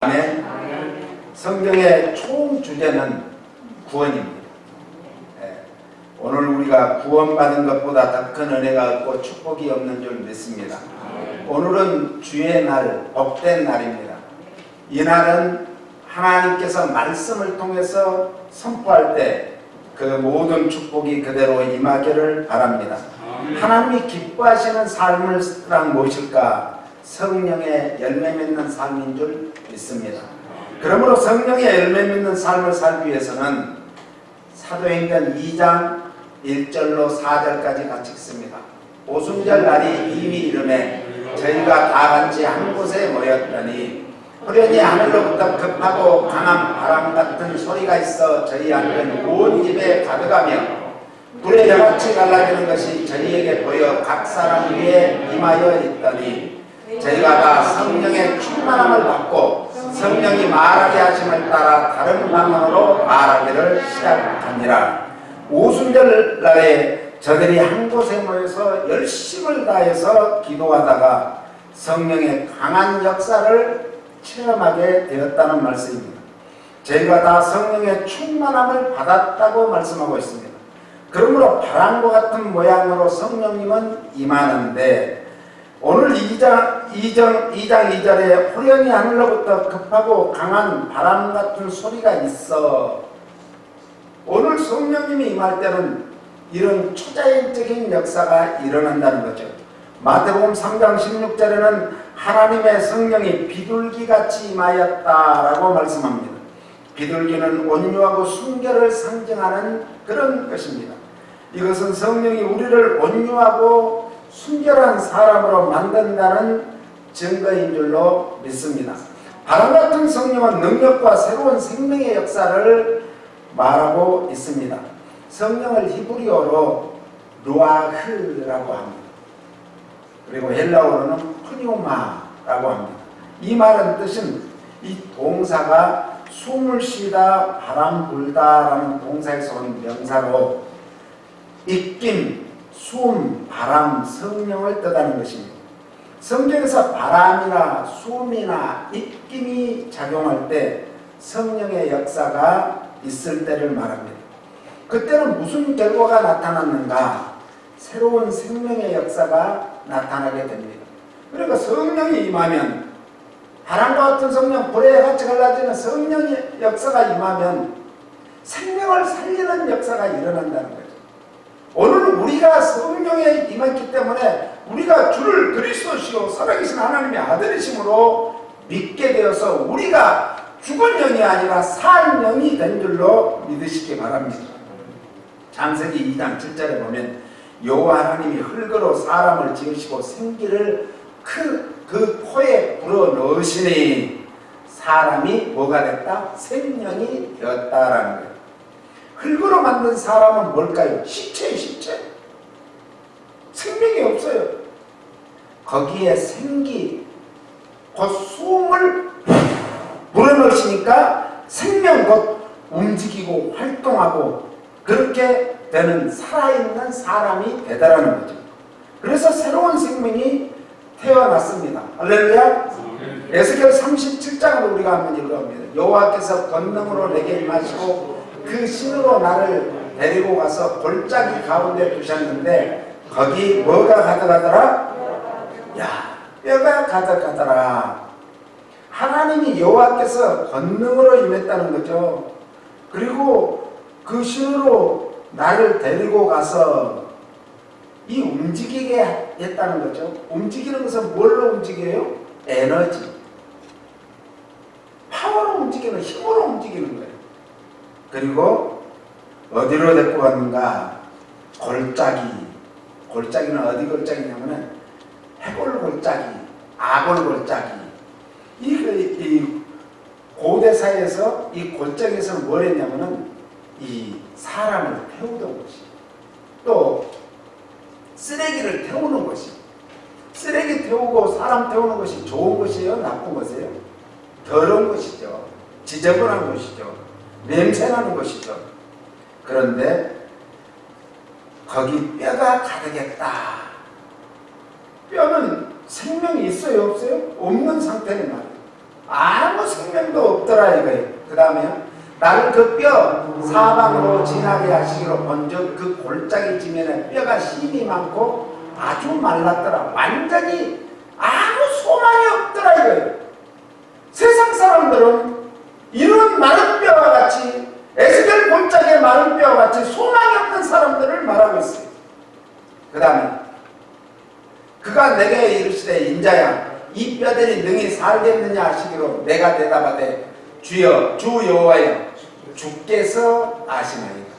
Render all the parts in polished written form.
아멘. 성경의 총 주제는 구원입니다. 오늘 우리가 구원받은 것보다 더 큰 은혜가 없고 축복이 없는 줄 믿습니다. 오늘은 주의 날, 복된 날입니다. 이 날은 하나님께서 말씀을 통해서 선포할 때 그 모든 축복이 그대로 임하기를 바랍니다. 하나님이 기뻐하시는 삶을 무엇일까? 성령의 열매 맺는 삶인 줄 믿습니다. 그러므로 성령의 열매 맺는 삶을 살기 위해서는 사도행전 2장 1절로 4절까지 같이 읽습니다. 오순절 날이 이미 이르매 저희가 다 같이 한 곳에 모였더니 호련히 하늘로부터 급하고 강한 바람 같은 소리가 있어 저희 안은 온 집에 가득하며 불의 벼같이 갈라지는 것이 저희에게 보여 각 사람 위에 임하여 있더니 저희가 다 성령의 충만함을 받고 성령이 말하게 하심을 따라 다른 방언으로 말하기를 시작하니라. 오순절 날에 저들이 한 곳에 모여서 열심을 다해서 기도하다가 성령의 강한 역사를 체험하게 되었다는 말씀입니다. 저희가 다 성령의 충만함을 받았다고 말씀하고 있습니다. 그러므로 바람과 같은 모양으로 성령님은 임하는데 오늘 2장 2절에 호련히 하늘로부터 급하고 강한 바람 같은 소리가 있어. 오늘 성령님이 임할 때는 이런 초자연적인 역사가 일어난다는 거죠. 마태복음 3장 16절에는 하나님의 성령이 비둘기같이 임하였다라고 말씀합니다. 비둘기는 온유하고 순결을 상징하는 그런 것입니다. 이것은 성령이 우리를 온유하고 순결한 사람으로 만든다는 증거인 줄로 믿습니다. 바람 같은 성령은 능력과 새로운 생명의 역사를 말하고 있습니다. 성령을 히브리어로 루아흐라고 합니다. 그리고 헬라어로는 프니우마라고 합니다. 이 말은 뜻은 이 동사가 숨을 쉬다, 바람 불다라는 동사에서 온 명사로 입김, 숨, 바람, 성령을 뜻하는 것입니다. 성경에서 바람이나 숨이나 입김이 작용할 때 성령의 역사가 있을 때를 말합니다. 그때는 무슨 결과가 나타났는가? 새로운 생명의 역사가 나타나게 됩니다. 그러니까 성령이 임하면 바람과 같은 성령, 불에 같이 갈라지는 성령의 역사가 임하면 생명을 살리는 역사가 일어난다는 거죠. 오늘 우리가 성령에 임했기 때문에 우리가 주를 그리스도시요 살아계신 하나님의 아들이심으로 믿게 되어서 우리가 죽은 영이 아니라 산 영이 된 줄로 믿으시기 바랍니다. 창세기 2장 7절에 보면 여호와 하나님이 흙으로 사람을 지으시고 생기를 그 코에 불어 넣으시니 사람이 뭐가 됐다? 생명이 되었다라는 거예요. 흙으로 만든 사람은 뭘까요? 시체예요, 시체. 생명이 없어요. 거기에 생기, 곧 숨을 불어넣으시니까 생명 곧 움직이고 활동하고 그렇게 되는 살아있는 사람이 되더라는 거죠. 그래서 새로운 생명이 태어났습니다. 할렐루야. 에스겔 37장으로 우리가 한번 읽어봅니다. 여호와께서 권능으로 내게 임하시고 그 신으로 나를 데리고 가서 골짜기 가운데 두셨는데 거기 뭐가 가득하더라? 뼈가 가득하더라. 하나님이 여호와께서 권능으로 임했다는 거죠. 그리고 그 신으로 나를 데리고 가서 이 움직이게 했다는 거죠. 움직이는 것은 뭘로 움직여요? 에너지. 파워로 움직이는, 힘으로 움직이는 거예요. 그리고 어디로 데리고 갔는가? 골짜기. 골짜기는 어디 골짜기냐면은 해골 골짜기, 아골 골짜기. 이 고대사에서 이 골짜기에서는 뭘 했냐면은 이 사람을 태우던 것이, 또 쓰레기를 태우는 것이, 쓰레기 태우고 사람 태우는 것이 좋은 것이에요? 나쁜 것이에요? 더러운 것이죠. 지저분한 것이죠. 냄새나는 것이죠. 그런데 거기 뼈가 가득했다. 뼈는 생명이 있어요? 없어요? 없는 상태는 말이에요. 아무 생명도 없더라 이거예요. 그 다음에요. 나를 그 뼈 사방으로 지나게 하시기로 본즉 그 골짜기 지면에 뼈가 힘이 많고 아주 말랐더라. 완전히 아무 소망이 없더라 이거예요. 세상 사람들은 이런 마른 뼈와 같이 에스겔 골짜기의 마른 뼈와 같이 소망이 없는 사람들을 말하고 있어요. 그 다음에 그가 내게 이르시되 인자야 이 뼈들이 능히 살겠느냐 하시기로 내가 대답하되 주여 주 여호와여 주께서 아시나이다.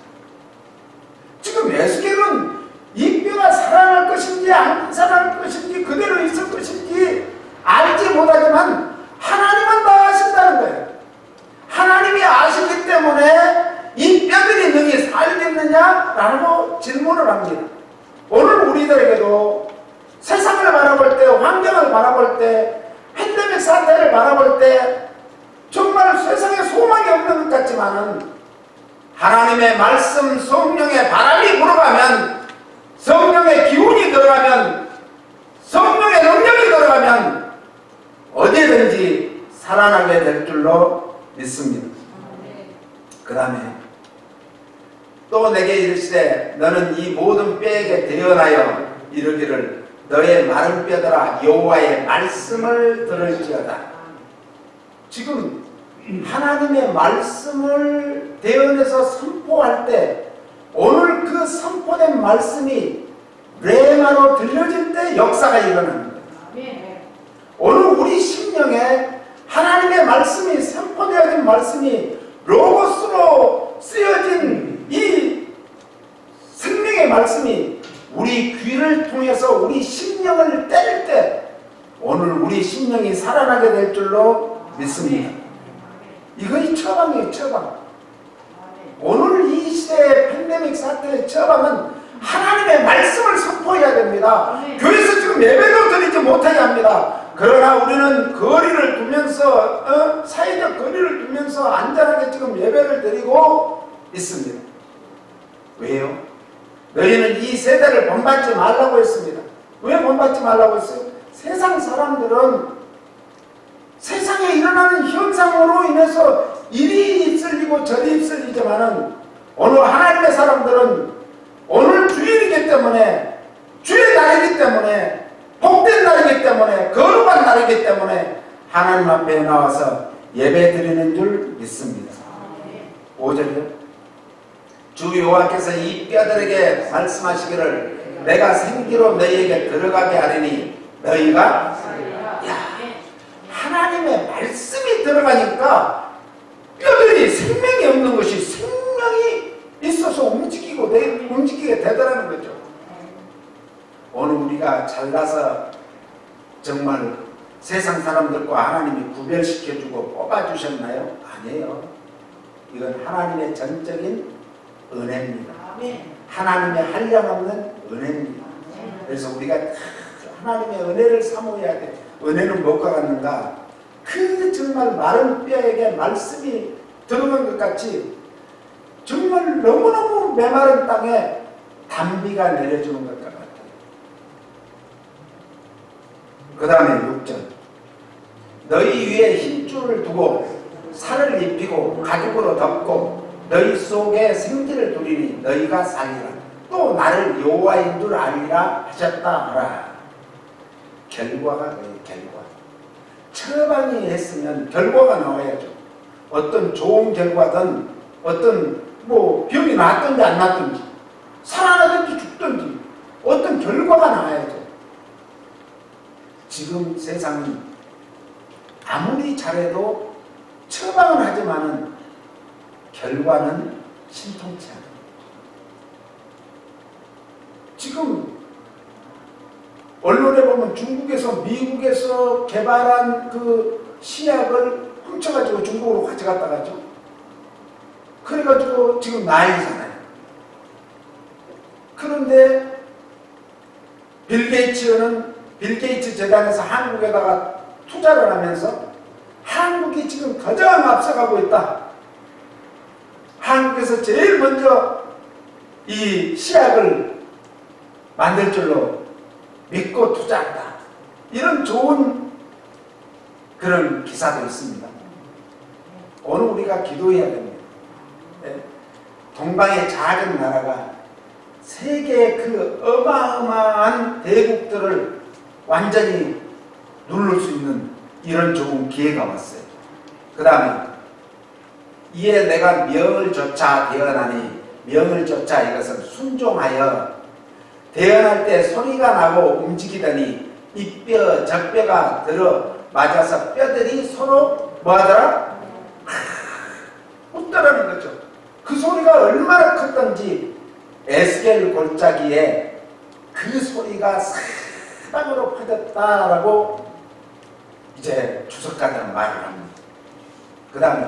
지금 에스겔은 이 뼈가 살아날 것인지 안 살아날 것인지 그대로 있을 것인지 알지 못하지만 하나님은 다 아신다는 거예요. 하나님이 아시기 때문에 이 뼈들이 능히 살겠느냐라고 질문을 합니다. 오늘 우리들에게도 세상을 바라볼 때, 환경을 바라볼 때, 팬데믹 사태를 바라볼 때 정말 세상에 소망이 없는 것 같지만은 하나님의 말씀, 성령의 바람이 불어가면, 성령의 기운이 들어가면, 성령의 능력이 들어가면 어디든지 살아나게 될 줄로 믿습니다. 그 다음에 또 내게 이르시되 너는 이 모든 뼈에게 대언하여 이르기를 너의 마른 뼈들아 여호와의 말씀을 들을지어다. 지금 하나님의 말씀을 대언해서 선포할 때 오늘 그 선포된 말씀이 레마로 들려질 때 역사가 일어납니다. 오늘 우리 심령에 하나님의 말씀이 선포되어진 말씀이 로고스로 쓰여진 이 생명의 말씀이 우리 귀를 통해서 우리 심령을 때릴 때 오늘 우리 심령이 살아나게 될 줄로 믿습니다. 이것이 처방이에요. 처방. 오늘 이 시대의 팬데믹 사태의 처방은 하나님의 말씀을 선포해야 됩니다. 교회에서 지금 예배도 드리지 못하게 합니다. 그러나 우리는 거리를 두면서 사회적 거리를 두면서 안전하게 지금 예배를 드리고 있습니다. 왜요? 너희는 이 세대를 본받지 말라고 했습니다. 왜 본받지 말라고 했어요? 세상 사람들은 세상에 일어나는 현상으로 인해서 이리 휩쓸리고 저리 휩쓸리지만은 오늘 하나님의 사람들은 오늘 주일이기 때문에 주의 날이기 때문에 복된 날이기 때문에 거룩한 날이기 때문에 하나님 앞에 나와서 예배 드리는 줄 믿습니다. 5절이요. 주 여호와께서 이 뼈들에게 말씀하시기를 내가 생기로 너희에게 들어가게 하리니 너희가 하나님의 말씀이 들어가니까 뼈들이 생명이 없는 것이 생명이 있어서 움직이게 되더라는 거죠. 오늘 우리가 잘나서 정말 세상 사람들과 하나님이 구별시켜주고 뽑아주셨나요? 아니에요. 이건 하나님의 전적인 은혜입니다. 하나님의 한량없는 은혜입니다. 그래서 우리가 하나님의 은혜를 사모해야 돼. 은혜는 무엇과 같는가? 그 정말 마른 뼈에게 말씀이 들어간 것 같이 정말 너무너무 메마른 땅에 단비가 내려주는 것 같아요. 그 다음에 6절 너희 위에 힘줄을 두고 살을 입히고 가죽으로 덮고 너희 속에 생기를 두리니 너희가 살리라. 또 나를 여호와인 줄 알리라 하셨다 하라. 결과가 뭐예요? 결과. 처방이 했으면 결과가 나와야죠. 어떤 좋은 결과든 어떤 병이 낫든지 안 낫든지 살아나든지 죽든지 어떤 결과가 나와야죠. 지금 세상은 아무리 잘해도 처방은 하지만은 결과는 신통치 않아요. 지금 언론에 보면 중국에서 미국에서 개발한 그 시약을 훔쳐가지고 중국으로 가져갔다 가죠. 그래가지고 지금 난리잖아요. 그런데 빌 게이츠 재단에서 한국에다가 투자를 하면서 한국이 지금 가장 앞서가고 있다. 한국에서 제일 먼저 이 시약을 만들 줄로 믿고 투자한다. 이런 좋은 그런 기사도 있습니다. 오늘 우리가 기도해야 됩니다. 동방의 작은 나라가 세계의 그 어마어마한 대국들을 완전히 누를 수 있는 이런 좋은 기회가 왔어요. 그 다음에 이에 내가 명을 조차 대언하니, 명을 조차 이것은 순종하여 대언할 때 소리가 나고 움직이더니 이 뼈 저 뼈가 들어 맞아서 뼈들이 서로 뭐하더라? 웃더라는 거죠. 그 소리가 얼마나 컸던지 에스겔 골짜기에 그 소리가 사방으로 퍼졌다라고 이제 주석가들은 말을 합니다. 그 다음에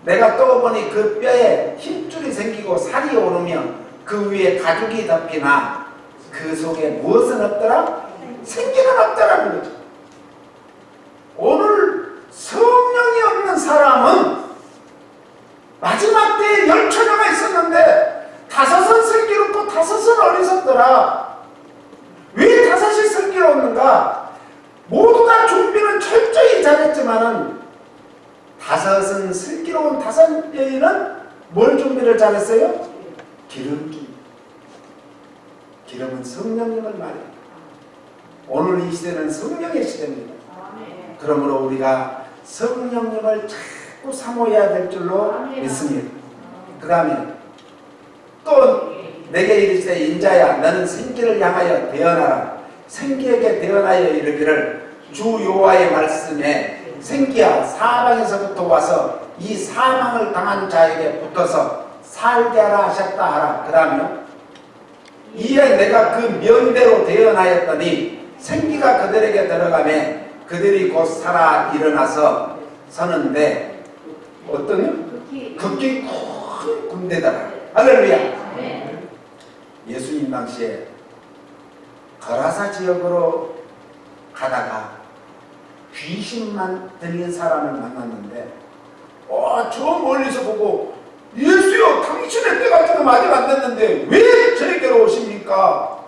내가 또 보니 그 뼈에 힘줄이 생기고 살이 오르며 그 위에 가죽이 덮이나 그 속에 무엇은 없더라? 생기는 없더라는 거죠. 오늘 성령이 없는 사람은 마지막 때에 10처녀가 있었는데 5은 슬기롭고 5은 어리석더라. 왜 5이 슬기로웠는가? 모두 다 준비는 철저히 잘했지만은 5은 슬기로운 5 여인은 뭘 준비를 잘했어요? 기름 준비. 기름은 성령님을 말해요. 오늘 이 시대는 성령의 시대입니다. 그러므로 우리가 성령님을 자꾸 사모해야 될 줄로 믿습니다. 그 다음에 또 내게 이르시되 인자야 너는 생기를 향하여 대언하라. 생기에게 대언하여 이르기를 주 여호와의 말씀에 생기야 사방에서부터 와서 이 사망을 당한 자에게 붙어서 살게 하라 하셨다 하라. 그 다음에요 이에 내가 그 명대로 대언하였더니 생기가 그들에게 들어가매 그들이 곧 살아 일어나서 서는데 어떠냐? 극히 큰 군대더라. 할렐루야. 예수님 당시에 거라사 지역으로 가다가 귀신만 들린 사람을 만났는데 저 멀리서 보고 예수여 당신의 때가 지금 아직 안 됐는데 왜 저에게로 오십니까?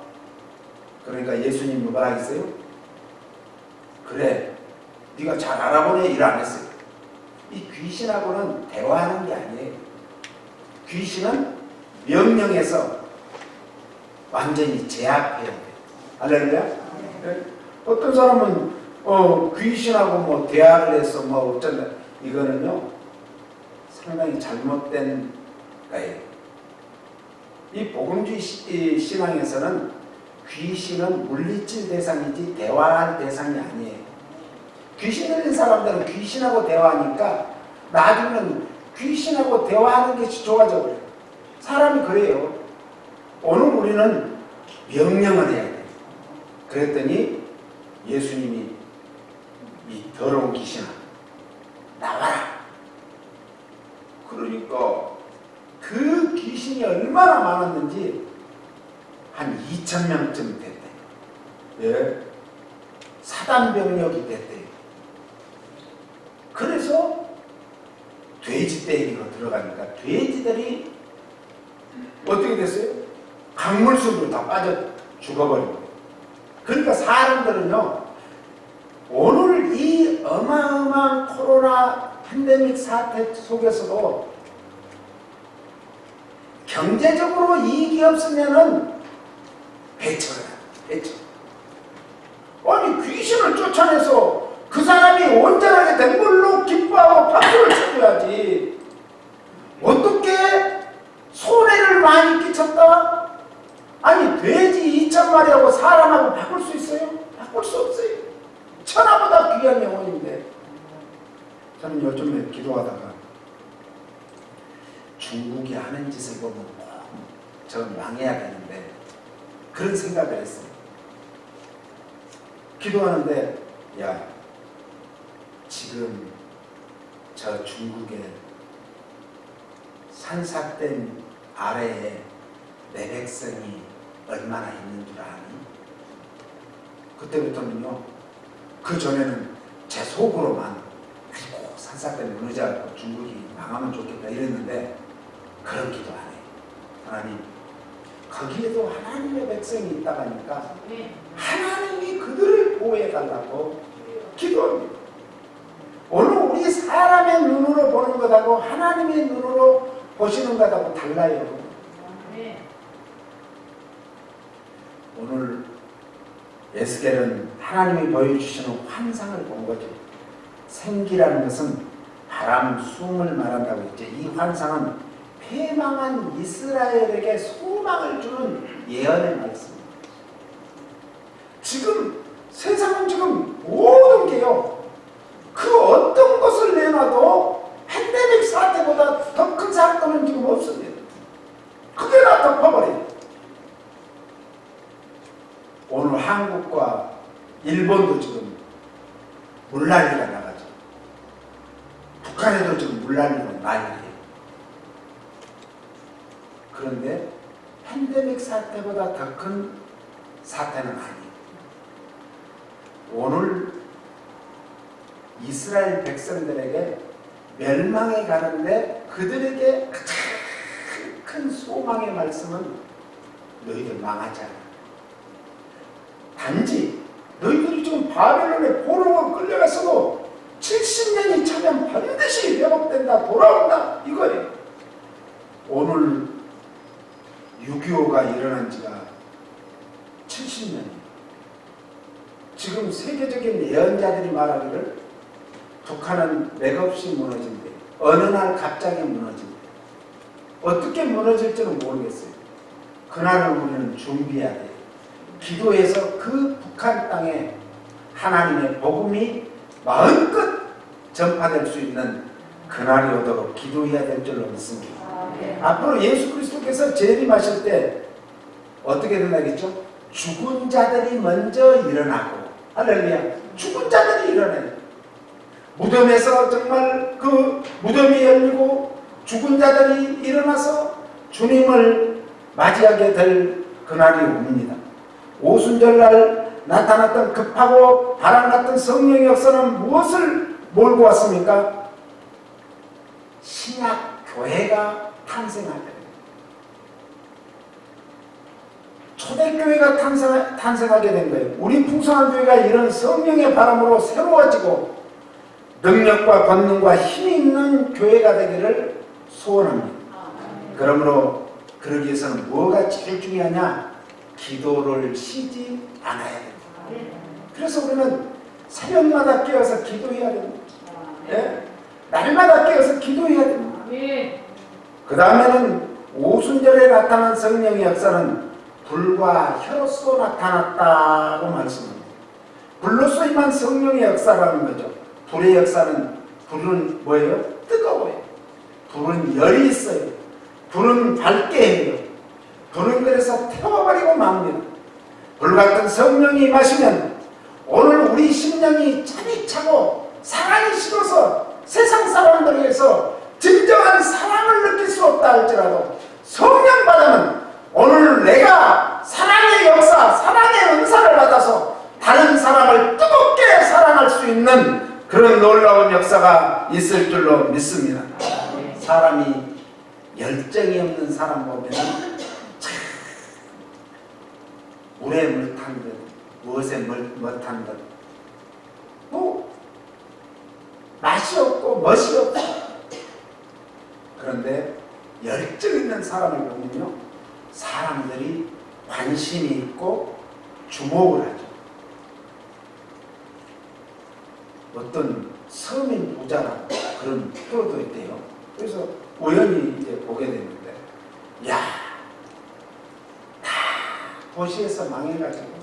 그러니까 예수님이 뭐라 했어요? 그래 네가 잘 알아보네 일 안 했어요. 이 귀신하고는 대화하는 게 아니에요. 귀신은 명령해서 완전히 제압해야 돼. 할렐루야? 네. 어떤 사람은 귀신하고 뭐 대화를 해서 뭐 어쩐다. 이거는요 상당히 잘못된 거예요. 이 복음주의 신앙에서는 귀신은 물리칠 대상이지 대화할 대상이 아니에요. 귀신 들린 사람들은 귀신하고 대화하니까 나중에는 귀신하고 대화하는 것이 좋아져 버려요. 사람이 그래요. 오늘 우리는 명령을 해야 돼요. 그랬더니 예수님이 이 더러운 귀신아 나와라. 그러니까 그 귀신이 얼마나 많았는지 한 2,000명쯤 됐대요. 예. 사단병력이 됐대요. 그래서 돼지떼기로 들어가니까 돼지들이 어떻게 됐어요? 강물속으로 다 빠져 죽어버리고. 그러니까 사람들은요 오늘 이 어마어마한 코로나 팬데믹 사태 속에서도 경제적으로 이익이 없으면은 배척을 해요. 배척. 아니 귀신을 쫓아내서 그 사람이 온전하게 된 걸로 기뻐하고 박수를 쳐줘야지. 어떻게 손해를 많이 끼쳤다? 아니 돼지 2,000마리하고 사람하고 바꿀 수 있어요? 바꿀 수 없어요. 천하보다 귀한 영혼인데. 저는 요즘에 기도하다가 중국이 하는 짓을 보면 저는 망해야 되는데 그런 생각을 했어요. 기도하는데 야 지금 저 중국의 산사댐 아래에 내 백성이 얼마나 있는 줄 아니? 그때부터는요 그 전에는 제 속으로만 아이고 산사댐 무너져갖고 중국이 망하면 좋겠다 이랬는데 그런 기도 안 해요. 하나님 거기에도 하나님의 백성이 있다고 하니까 하나님이 그들을 보호해 달라고 기도합니다. 오늘 우리 사람의 눈으로 보는 것하고 하나님의 눈으로 보시는 것하고 달라요. 오늘 에스겔은 하나님이 보여주시는 환상을 본 거죠. 생기라는 것은 바람, 숨을 말한다고 했죠. 이 환상은 패망한 이스라엘에게 소망을 주는 예언의 말씀입니다. 지금 세상은 지금 모든 게요, 그 어떤 것을 내놔도 팬데믹 사태보다 더 큰 사건은 지금 없습니다. 그게 다 덮어버려요. 오늘 한국과 일본도 지금 물난리가 나가죠. 북한에도 지금 물난리가 난리예요. 그런데 팬데믹 사태보다 더 큰 사태는 아니에요. 오늘 이스라엘 백성들에게 멸망에 가는데 그들에게 가장 큰 소망의 말씀은 너희들 망하지 않아. 단지 너희들이 지금 바벨론의 포로로 끌려갔어도 70년이 차면 반드시 회복된다, 돌아온다, 이거예요. 오늘 6.25가 일어난 지가 70년이에요. 지금 세계적인 예언자들이 말하기를 북한은 맥없이 무너진대. 어느 날 갑자기 무너진대. 어떻게 무너질지는 모르겠어요. 그날을 우리는 준비해야 돼요. 기도해서 그 북한 땅에 하나님의 복음이 마음껏 전파될 수 있는 그날이 오도록 기도해야 될 줄로 믿습니다. 앞으로 예수 그리스도께서 재림하실 때 어떻게 된다겠죠? 죽은 자들이 먼저 일어나고, 할렐루야, 죽은 자들이 일어나요. 무덤에서 정말 그 무덤이 열리고 죽은 자들이 일어나서 주님을 맞이하게 될 그날이 옵니다. 오순절날 나타났던 급하고 바람 같은 성령의 역사는 무엇을 몰고 왔습니까? 신약 교회가 탄생할 때, 초대교회가 탄생하게 된 거예요. 우리 풍성한 교회가 이런 성령의 바람으로 새로워지고 능력과 권능과 힘이 있는 교회가 되기를 소원합니다. 그러므로 그러기 위해서는 뭐가 제일 중요하냐? 기도를 쉬지 않아야 됩니다. 그래서 우리는 새벽마다 깨어서 기도해야 됩니다. 네? 날마다 깨어서 기도해야 됩니다. 그 다음에는 오순절에 나타난 성령의 역사는 불과 혀로서 나타났다고 말씀합니다. 불로서 임한 성령의 역사라는 거죠. 불의 역사는, 불은 뭐예요? 뜨거워요. 불은 열이 있어요. 불은 밝게 해요. 불은 그래서 태워버리고 맙니다. 불같은 성령이 임하시면 오늘 우리 심령이 잠이 차고 사랑이 식어서 세상 사람들에게서 진정한 사랑을 느낄 수 없다 할지라도 성령 받으면 오늘 내가 사랑의 역사, 사랑의 은사를 받아서 다른 사람을 뜨겁게 사랑할 수 있는 그런 놀라운 역사가 있을 줄로 믿습니다. 사람이 열정이 없는 사람 보면 참 물에 물 탄 듯, 무엇에 물 탄 듯, 뭐 맛이 없고 멋이 없고. 그런데 열정 있는 사람을 보면요, 사람들이 관심이 있고 주목을 하죠. 어떤 서민 부자라고 그런 표도 있대요. 그래서 우연히 이제 보게 됐는데, 야, 다 도시에서 망해가지고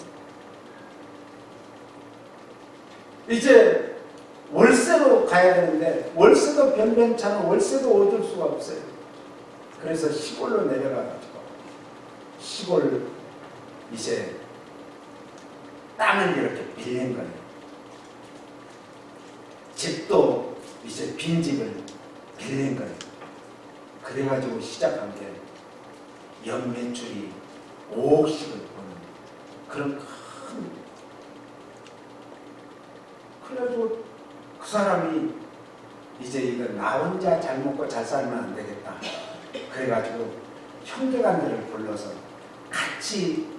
이제 월세로 가야 되는데 월세도 변변찮은 월세도 얻을 수가 없어요. 그래서 시골로 내려가가지고 시골 이제 땅을 이렇게 빌린 거예요. 집도 이제 빈집을 빌린 거예요. 그래가지고 시작한 게 연매출이 5억씩을 버는 그런 큰. 그래가지고 그 사람이 이제 이거 나 혼자 잘 먹고 잘 살면 안 되겠다. 그래가지고 형제간들을 불러서 같이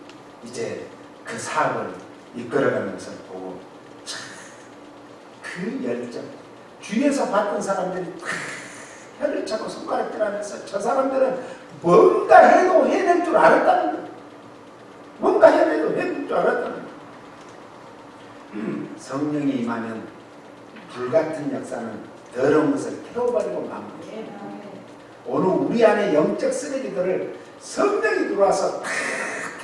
이제 그 사업을 이끌어가면서 보고, 참 그 열정, 주위에서 봤던 사람들이 다 혀를 차고 손가락질하면서 저 사람들은 뭔가 해도 해낼 줄 알았다는 거예요. 뭔가 해내도 해낼 줄 알았다는 거예요. 성령이 임하면 불같은 역사는 더러운 것을 태워버리고 마무리해요. 오늘 우리 안에 영적 쓰레기들을 성령이 들어와서 다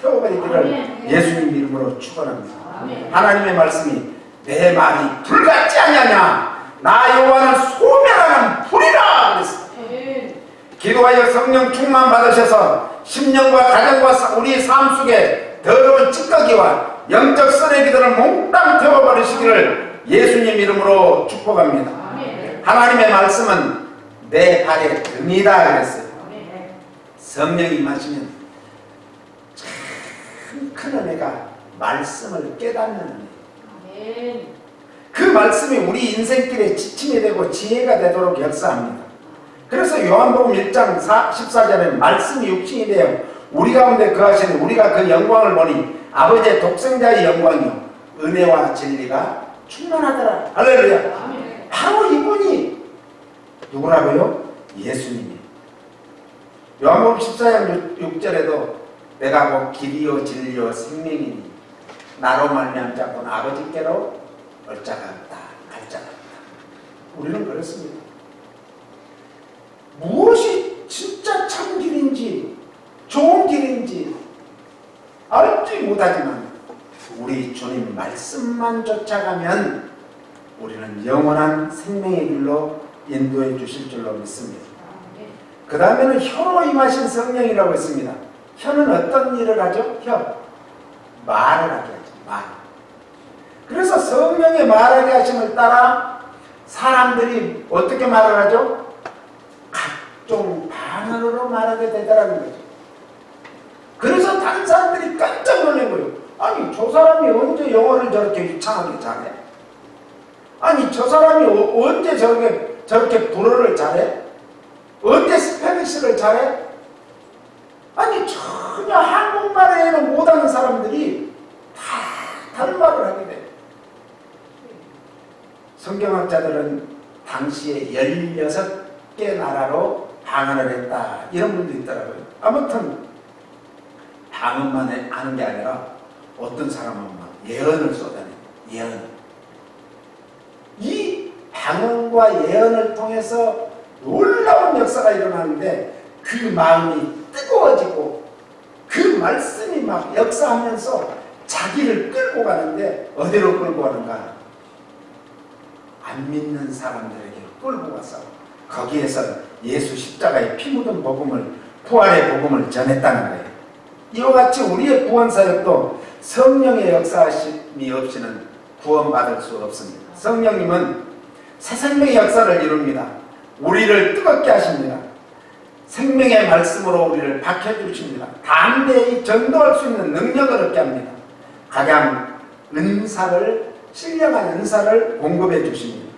태워버리기를 예수님 이름으로 축원합니다. 하나님의 말씀이 내 말이 불같지 않냐냐, 나 여호와는 소멸하는 불이라 그랬어요. 기도하여 성령 충만 받으셔서 심령과 가정과 우리 삶 속에 더러운 찌꺼기와 영적 쓰레기들을 몽땅 태워버리시기를 예수님 이름으로 축복합니다. 하나님의 말씀은 내 발의 등이다 그랬어요. 성령이 임하시면 참 큰 은혜가 말씀을 깨닫는 은혜. 그 말씀이 우리 인생길에 지침이 되고 지혜가 되도록 역사합니다. 그래서 요한복음 1장 14절에 말씀이 육신이 되어 우리 가운데 거하시니 우리가 그 영광을 보니 아버지의 독생자의 영광이요 은혜와 진리가 충만하더라. 할렐루야. 바로 이분이 누구라고요? 예수님이에요. 요한복음 14장 6절에도 내가 곧 길이요 진리요 생명이니 나로 말미암지 않고는 아버지께로 올 자가 없다, 갈 자가 없다. 우리는 그렇습니다. 무엇이 진짜 참 길인지 좋은 길인지 알지 못하지만 우리 주님 말씀만 쫓아가면 우리는 영원한 생명의 길로 인도해 주실 줄로 믿습니다. 그 다음에는 혀로 임하신 성령이라고 했습니다. 혀는 어떤 일을 하죠? 혀. 말을 하게 하죠. 말. 그래서 성령의 말하게 하심을 따라 사람들이 어떻게 말을 하죠? 각종 방언으로 말하게 되더라는 거죠. 그래서 다른 사람들이 깜짝 놀란 거예요. 아니 저 사람이 언제 영어를 저렇게 유창하게 잘해? 아니 저 사람이 언제 저렇게 불어를 잘해? 언제 스페니쉬를 잘해? 아니 전혀 한국말에는 못하는 사람들이 다 다른 말을 하게 돼. 성경학자들은 당시에 16개 나라로 방언을 했다 이런 분도 있더라고요. 아무튼 방언만 아는 게 아니라 어떤 사람은 막 예언을 쏟아내요. 예언. 이 방언과 예언을 통해서 놀라운 역사가 일어나는데 그 마음이 뜨거워지고 그 말씀이 막 역사하면서 자기를 끌고 가는데 어디로 끌고 가는가? 안 믿는 사람들에게 끌고 가서 거기에서 예수 십자가의 피 묻은 복음을, 부활의 복음을 전했다는 거예요. 이와 같이 우리의 구원사역도 성령의 역사하심이 없이는 구원받을 수 없습니다. 성령님은 새 생명의 역사를 이룹니다. 우리를 뜨겁게 하십니다. 생명의 말씀으로 우리를 박혀주십니다. 담대히 전도할 수 있는 능력을 얻게 합니다. 가장 신령한 은사를 공급해 주십니다.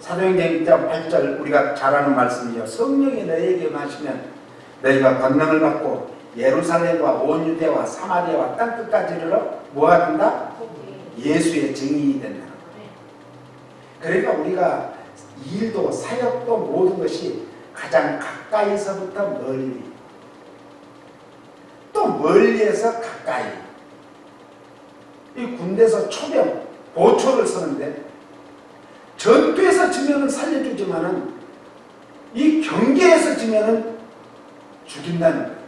사도행전 1장 8절 우리가 잘 아는 말씀이요. 성령이 너희에게 임하시면 너희가 권능을 받고 예루살렘과 온 유대와 사마리아와 땅끝까지 이르러 뭐가 된다? 예수의 증인이 된다. 그러니까 우리가 일도 사역도 모든 것이 가장 가까이서부터 멀리, 또 멀리에서 가까이. 이 군대에서 초병, 보초를 쓰는데 전투에서 지면은 살려주지만은 이 경계에서 지면은 죽인다는 거예요.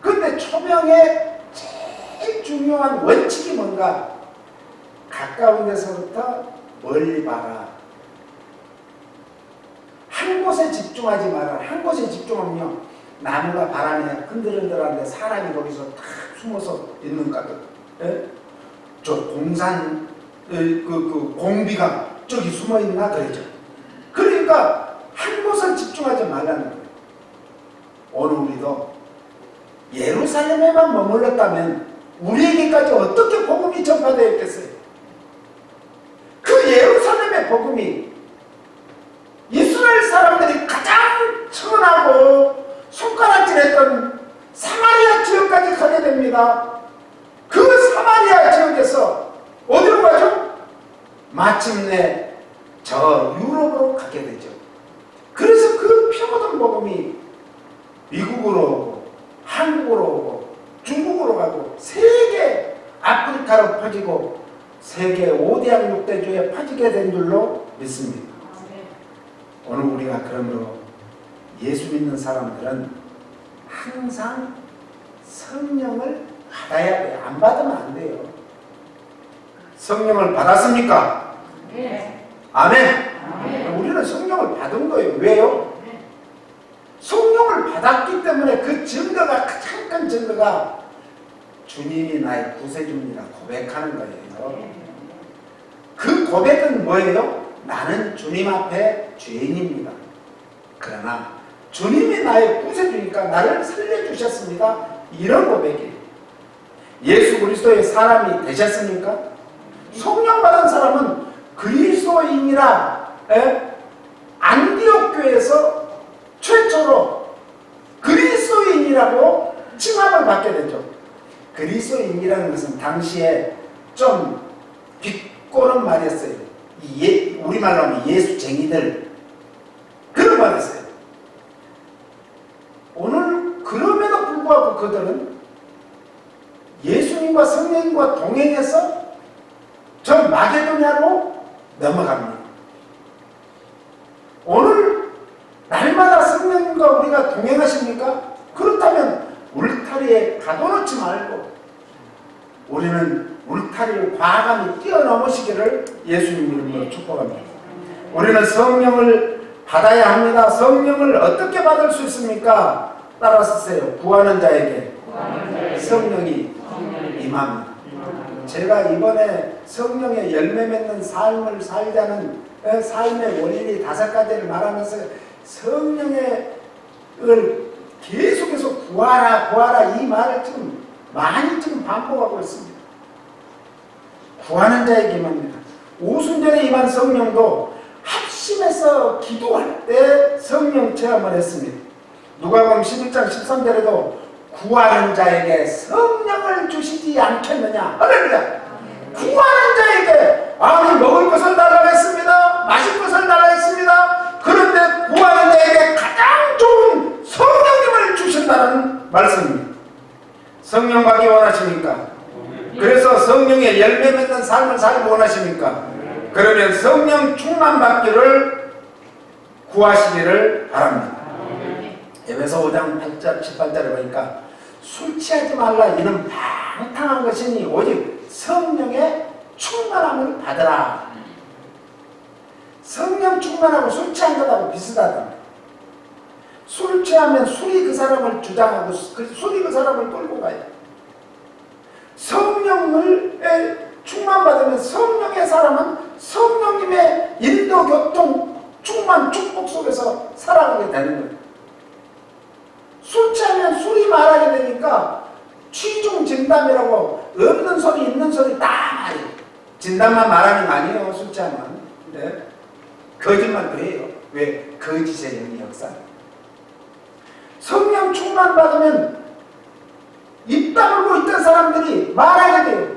근데 초병의 제일 중요한 원칙이 뭔가? 가까운 데서부터 멀리 봐라. 한 곳에 집중하지 마라. 한 곳에 집중하면요, 나무가 바람에 흔들흔들하는데 사람이 거기서 탁 숨어서 있는 것 같아요. 예? 저 공산 공비가 저기 숨어 있나 그러죠. 그러니까 한 곳을 집중하지 말라는 거예요. 오늘 우리도 예루살렘에만 머물렀다면 우리에게까지 어떻게 복음이 전파되어 있겠어요? 그 예루살렘의 복음이 이스라엘 사람들이 가장 천하고 손가락질했던 사마리아 지역까지 가게 됩니다. 그 사마리아 지역에서 어디로 가죠? 마침내 저 유럽으로 가게 되죠. 그래서 그 표고든 복음이 미국으로 오고 한국으로 오고 중국으로 가고 세계 아프리카로 퍼지고 세계 5대양 6대주에 퍼지게 된 줄로 믿습니다. 오늘 우리가 그러므로 예수 믿는 사람들은 항상 성령을 받아야 돼요. 안 받으면 안 돼요. 성령을 받았습니까? 네. 아멘. 아멘. 우리는 성령을 받은 거예요. 왜요? 성령을 받았기 때문에 그 증거가, 가장 큰 증거가 주님이 나의 구세주입니다 고백하는 거예요. 그 고백은 뭐예요? 나는 주님 앞에 죄인입니다. 그러나 주님이 나의 구세주니까 나를 살려주셨습니다. 이런 고백이에요. 예수 그리스도의 사람이 되셨습니까? 성령 받은 사람은 그리스도인이라 안디옥 교회에서 최초로 그리스도인이라고 칭함을 받게 되죠. 그리스도인이라는 것은 당시에 좀 비꼬는 말이었어요. 우리말로 하면 예수쟁이들, 그런 말이었어요. 오늘 그럼에도 불구하고 그들은 예수님과 성령님과 동행해서 저 마게도냐로 넘어갑니다. 오늘 날마다 성령님과 우리가 동행하십니까? 그렇다면 울타리에 가둬놓지 말고 우리는 울타리를 과감히 뛰어넘으시기를 예수님 이름으로 축복합니다. 우리는 성령을 받아야 합니다. 성령을 어떻게 받을 수 있습니까? 따라서 쓰세요. 구하는 자에게 성령이 임합니다. 제가 이번에 성령의 열매 맺는 삶을 살자는 삶의 원리 5가지를 말하면서 성령을 계속해서 구하라 이 말을 지금 많이 반복하고 있습니다. 구하는 자에게 임합니다. 오순절에 임한 성령도 합심해서 기도할 때 성령 체험을 했습니다. 누가복음 11장 13절에도 구하는 자에게 성령을 주시지 않겠느냐. 할렐루야. 구하는 자에게 아니 먹을 것을 달라고 했습니다. 마실 것을 달라고 했습니다. 그런데 구하는 자에게 가장 좋은 성령님을 주신다는 말씀입니다. 성령 받기 원하십니까? 그래서 성령의 열매 맺는 삶을 살기 원하십니까? 그러면 성령 충만 받기를 구하시기를 바랍니다. 에베소 5장 8절 18절에 보니까 술 취하지 말라 이는 방탕한 것이니 오직 성령의 충만함을 받으라. 성령 충만하고 술 취한 것하고 비슷하다. 술 취하면 술이 그 사람을 주장하고 술이 그 사람을 끌고 가요. 성령을 충만받으면 성령의 사람은 성령님의 인도, 교통, 충만, 축복 속에서 살아가게 되는 거예요. 술 취하면 술이 말하게 되니까 취중 진담이라고 없는 소리 있는 소리 다 말해요. 진담만 말하는 거 아니에요. 술 취하면. 네. 거짓말도 해요. 왜? 거짓의 영이 역사. 성령 충만 받으면 입 다물고 있던 사람들이 말하게 돼요.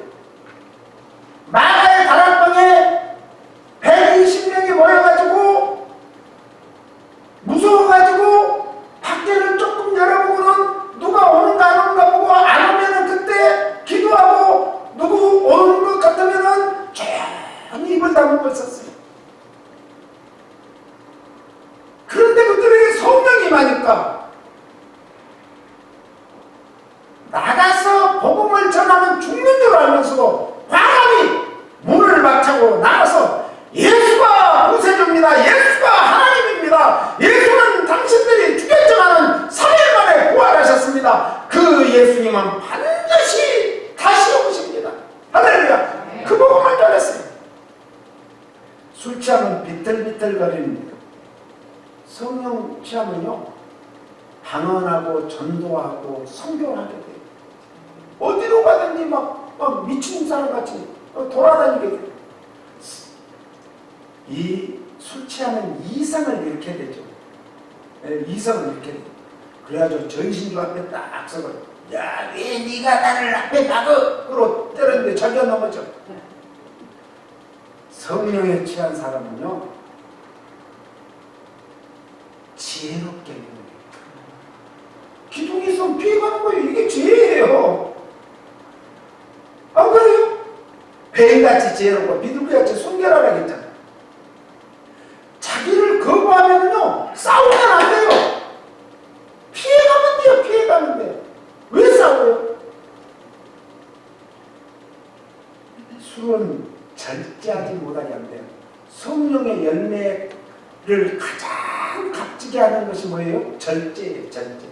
마가의 다락방에 120명이 모여가지고 무서워가지고 밖에를 조금 열어보고는 누가 오는가 안 오는가 보고 안 오면은 그때 기도하고 누구 오는 것 같으면은 조용히 입을 다물고 있었어요. 그런데 그들에게 성령이 임하니까 나가서 복음을 전하면 죽는 줄 알면서도 과감히 문을 박차고 나가서 예수가 구세주입니다. 예수가 하나님입니다. 예수는 당신들이 죽였지만 3일 만에 부활하셨습니다. 그 예수님은 반드시 다시 오십니다. 할렐루야. 그 복음을 전했어요. 술 취하면 비틀비틀거립니다. 성령 취하면요 방언하고 전도하고 선교하게 돼요. 어디로 가든지 막 미친 사람같이 돌아다니게 돼요. 이 술 취하면 이성을 잃게 되죠. 이성을 잃게 돼요. 그래가지고 전신주 앞에 딱 서고 야, 왜 네가 나를 앞에 막어? 그러고 때렸는데 자기가 넘어져. 성령에 취한 사람은요, 지혜롭게 해요. 기둥이 있으면 피해가는 거예요. 이게 지혜예요. 안 그래요? 뱀같이 지혜롭고 비둘기같이 순결하라 했잖아요. 자기를 거부하면요, 싸우면 안 돼요. 피해가면 돼요. 피해가면 돼요. 왜 싸워요? 술은 절제하지 못하게 안 돼요. 성령의 열매를 가장 값지게 하는 것이 뭐예요? 절제예요. 절제.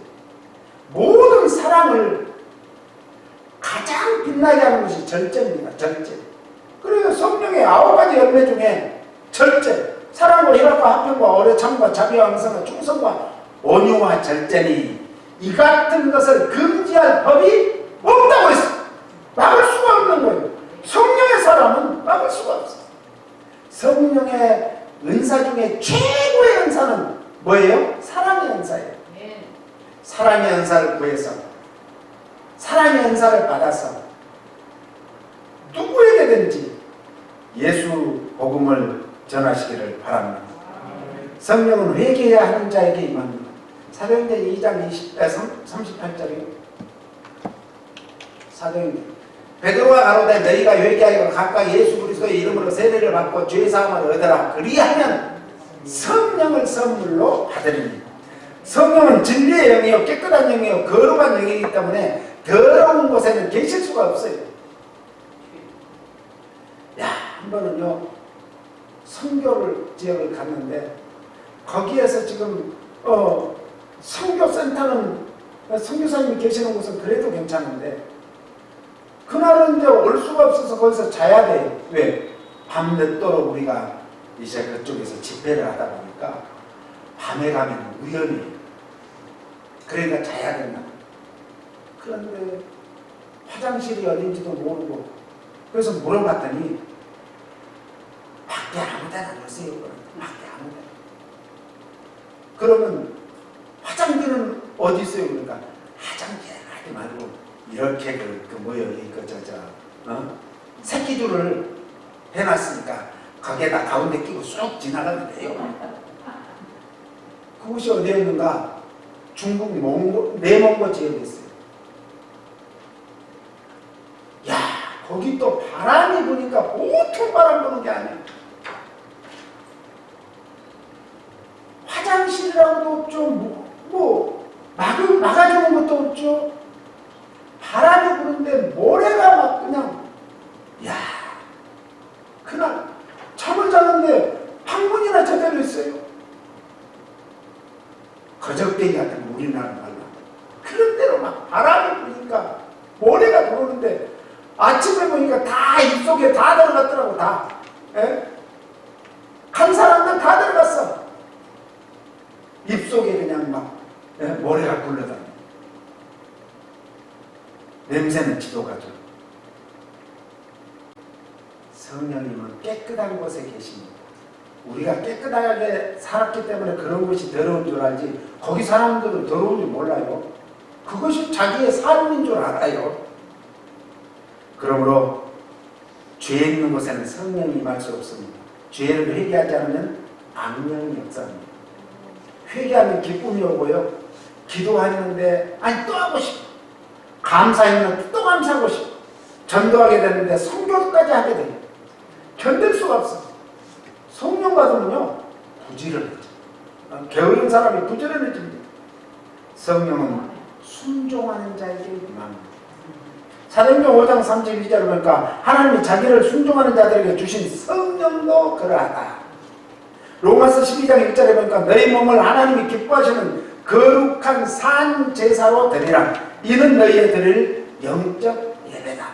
모든 사랑을 가장 빛나게 하는 것이 절제입니다. 절제. 그래서 성령의 9가지 열매 중에 절제, 사랑과 희락과 화평과 오래 참과 자비와 항상과 충성과 온유와 절제니 이 같은 것을 금지할 법이 없다고 했어요. 막을 수가 없는 거예요. 성령의 사람은 막을 수가 없어요. 성령의 은사 중에 최고의 은사는 뭐예요? 사랑의 은사예요. 사랑의 은사를 구해서, 사랑의 은사를 받아서 누구에게든지 예수 복음을 전하시기를 바랍니다. 성령은 회개해야 하는 자에게 임합니다. 사도행전 2장 38절이요. 사도행전. 베드로가 가로되 너희가 회개하여 각각 예수 그리스도의 이름으로 세례를 받고 죄 사함을 얻으라. 그리하면 성령을 선물로 받으리니. 성령은 진리의 영이요 깨끗한 영이요 거룩한 영이기 때문에 더러운 곳에는 계실 수가 없어요. 야, 한 번은요 선교를 지역을 갔는데 거기에서 지금 선교센터는 선교사님이 계시는 곳은 그래도 괜찮은데 그날은 이제 올 수가 없어서 거기서 자야 돼요. 왜? 밤 늦도록 우리가 이제 그쪽에서 집회를 하다 보니까 밤에 가면 위험해요. 그러니까 자야 된다. 그런데 화장실이 어딘지도 모르고 그래서 물어봤더니 밖에 아무 데나 넣으세요. 밖에 아무 데나. 그러면 화장지는 어디 있어요? 그러니까 화장지에 가지 말고 이렇게 새끼줄을 해놨으니까 거기에다 가운데 끼고 쑥 지나가면 돼요. 그곳이 어디였는가? 중국 내몽고 지역에 있어요. 야, 거기 또 바람이 부니까 보통 바람 부는 게 아니에요. 화장실이라고도 없죠. 막아주는 것도 없죠. 바람이 부는데 모래가 막 그냥, 야, 그날 잠을 자는데 방문이나 제대로 있어요. 거적대기 같은 우리나라 말로. 그런 대로 막 바람이 부니까 모래가 들어오는데 아침에 보니까 다 입속에 다 들어갔더라고, 다. 예? 간 사람들 다 들어갔어. 입속에 그냥 막 모래가 굴러다녀. 냄새는 지도가죠. 성령님은 깨끗한 곳에 계십니다. 우리가 깨끗하게 살았기 때문에 그런 것이 더러운 줄 알지 거기 사람들은 더러운 줄 몰라요. 그것이 자기의 삶인 줄 알아요. 그러므로 죄 있는 곳에는 성령이 임할 수 없습니다. 죄를 회개하지 않으면 악령이 역사합니다. 회개하면 기쁨이 오고요. 기도하는데 또 하고 싶어. 감사했는데 또 감사하고 싶어. 전도하게 되는데 선교까지 하게 돼요. 견딜 수가 없어. 성령 받으면요 부지런해져. 게으른 사람이 부지런해집니다. 성령은 순종하는 자에게 임합니다. 사도행전 5장 32절을 보니까 하나님이 자기를 순종하는 자들에게 주신 성령도 그러하다. 로마서 12장 1절에 보니까 너희 몸을 하나님이 기뻐하시는 거룩한 산 제사로 드리라. 이는 너희의 드릴 영적 예배다.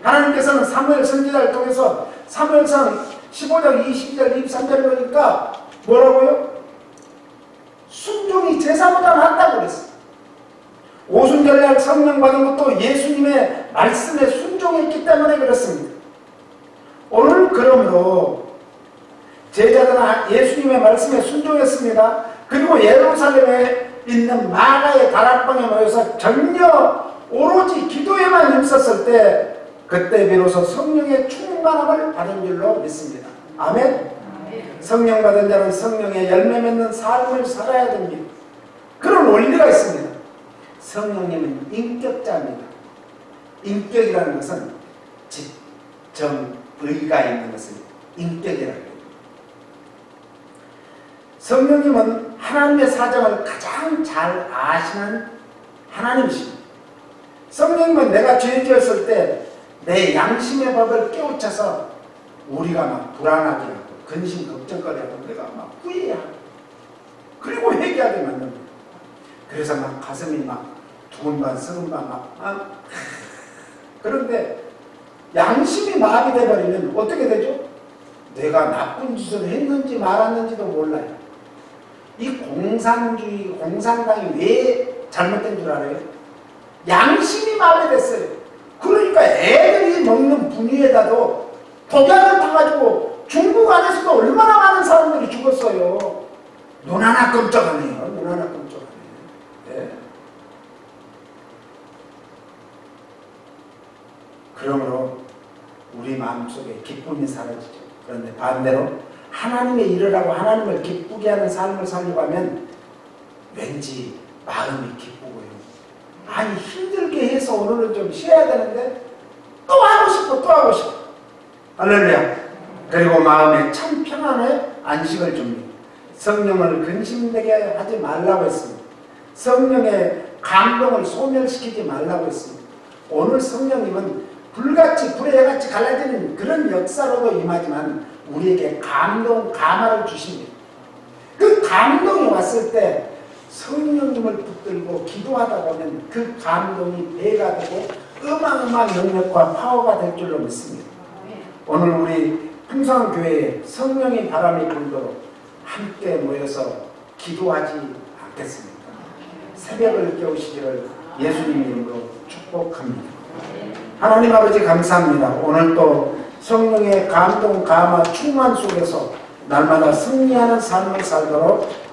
하나님께서는 사무엘 선지자를 통해서 사무엘상 15장 22절 23절을 보니까 뭐라고요? 순종이 제사보다 낫다고 그랬어요. 오순절날 성령 받은 것도 예수님의 말씀에 순종했기 때문에 그렇습니다. 오늘 그러므로 제자들은 예수님의 말씀에 순종했습니다. 그리고 예루살렘에 있는 마가의 다락방에 모여서 전혀 오로지 기도에만 힘썼을 때 그때 비로소 성령의 충만함을 받은 줄로 믿습니다. 아멘? 성령 받은 자는 성령의 열매 맺는 삶을 살아야 됩니다. 그런 원리가 있습니다. 성령님은 인격자입니다. 인격이라는 것은 직, 정, 의가 있는 것을 인격이라고 합니다. 성령님은 하나님의 사정을 가장 잘 아시는 하나님이십니다. 성령님은 내가 죄 지었을 때 내 양심의 법을 깨우쳐서 우리가 막 불안하게 하고 근심 걱정거리하고 내가 막 후회하고 그리고 회개하게 만듭니다. 그래서 막 가슴이 막 두근반 서른반 막 그런데 양심이 마비 돼버리면 어떻게 되죠? 내가 나쁜 짓을 했는지 말았는지도 몰라요. 이 공산주의, 공산당이 왜 잘못된 줄 알아요? 양심이 마비됐어요. 그러니까 애들이 먹는 분유에다도 독약을 타가지고 중국 안에서도 얼마나 많은 사람들이 죽었어요. 눈 하나 끔찍 안 해요. 눈 하나 끔찍 안 해요. 네. 그러므로 우리 마음속에 기쁨이 사라지죠. 그런데 반대로 하나님의 일을 하고 하나님을 기쁘게 하는 삶을 살려고 하면 왠지 마음이 기쁘고요. 아니 힘들게 해서 오늘은 좀 쉬어야 되는데 또 하고 싶어 또 하고 싶어. 할렐루야. 그리고 마음에 참 평안의 안식을 줍니다. 성령을 근심되게 하지 말라고 했습니다. 성령의 감동을 소멸시키지 말라고 했습니다. 오늘 성령님은 불같이 불의 해같이 갈라지는 그런 역사로도 임하지만 우리에게 감동, 감화를 주십니다. 그 감동이 왔을 때 성령님을 붙들고 기도하다 보면 그 감동이 배가 되고 어마어마한 능력과 파워가 될 줄로 믿습니다. 오늘 우리 풍성교회에 성령의 바람이 불도록 함께 모여서 기도하지 않겠습니까? 새벽을 깨우시기를 예수님 이름으로 축복합니다. 하나님 아버지 감사합니다. 오늘 또 성령의 감동, 감화, 충만 속에서 날마다 승리하는 삶을 살도록